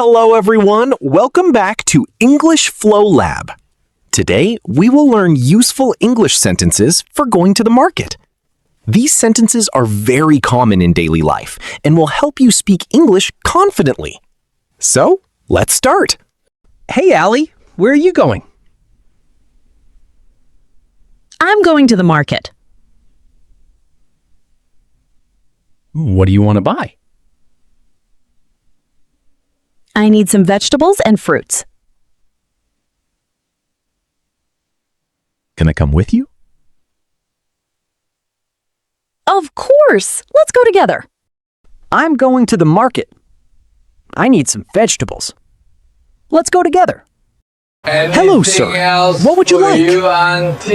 Hello everyone, welcome back to English Flow Lab. Today, we will learn useful English sentences for going to the market. These sentences are very common in daily life and will help you speak English confidently. So, let's start. Hey Allie, where are you going? I'm going to the market. What do you want to buy? I need some vegetables and fruits. Can I come with you? Of course! Let's go together. I'm going to the market. I need some vegetables. Let's go together. Hello, sir. What would you like?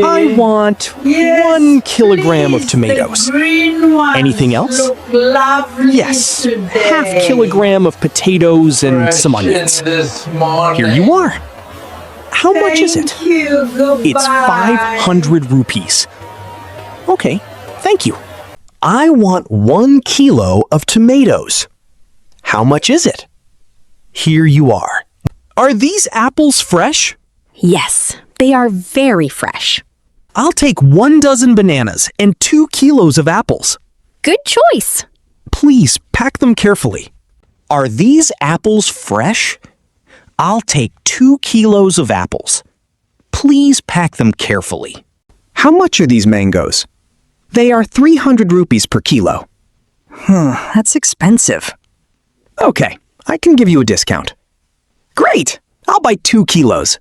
I want 1 kilogram of tomatoes. Anything else? Yes, half kilogram of potatoes and some onions. Here you are. How much is it? It's 500 rupees. Okay, thank you. I want 1 kilo of tomatoes. How much is it? Here you are. Are these apples fresh? Yes, they are very fresh. I'll take 1 dozen bananas and 2 kilos of apples. Good choice. Please pack them carefully. Are these apples fresh? I'll take 2 kilos of apples. Please pack them carefully. How much are these mangoes? They are 300 rupees per kilo. That's expensive. Okay, I can give you a discount. Great! I'll buy 2 kilos.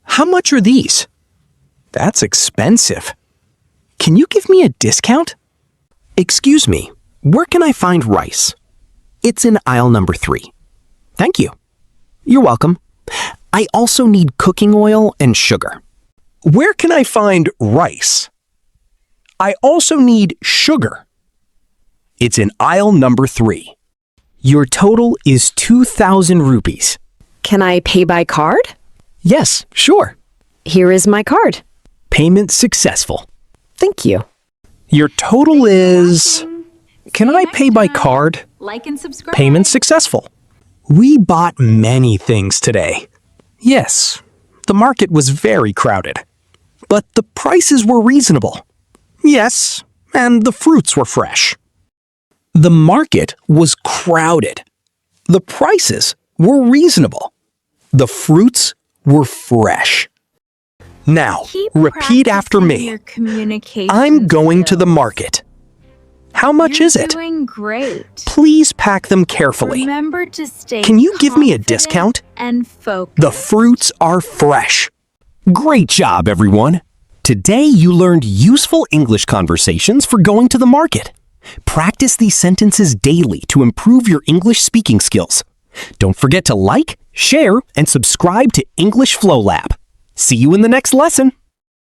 How much are these? That's expensive. Can you give me a discount? Excuse me, where can I find rice? It's in aisle number 3. Thank you. You're welcome. I also need cooking oil and sugar. Where can I find rice? I also need sugar. It's in aisle number 3. Your total is 2,000 rupees. Can I pay by card? Yes, sure. Here is my card. Payment successful. Thank you. Your total is... Can I pay by card? Like and subscribe. Payment successful. We bought many things today. Yes, the market was very crowded. But the prices were reasonable. Yes, and the fruits were fresh. The market was crowded. The prices were reasonable. The fruits were fresh. Now, repeat after me. I'm going to the market. How much is it? Doing great. Please pack them carefully. Remember to stay Can you give me a confident discount? and focused. The fruits are fresh. Great job, everyone. Today you learned useful English conversations for going to the market. Practice these sentences daily to improve your English speaking skills. Don't forget to like, share, and subscribe to English Flow Lab. See you in the next lesson.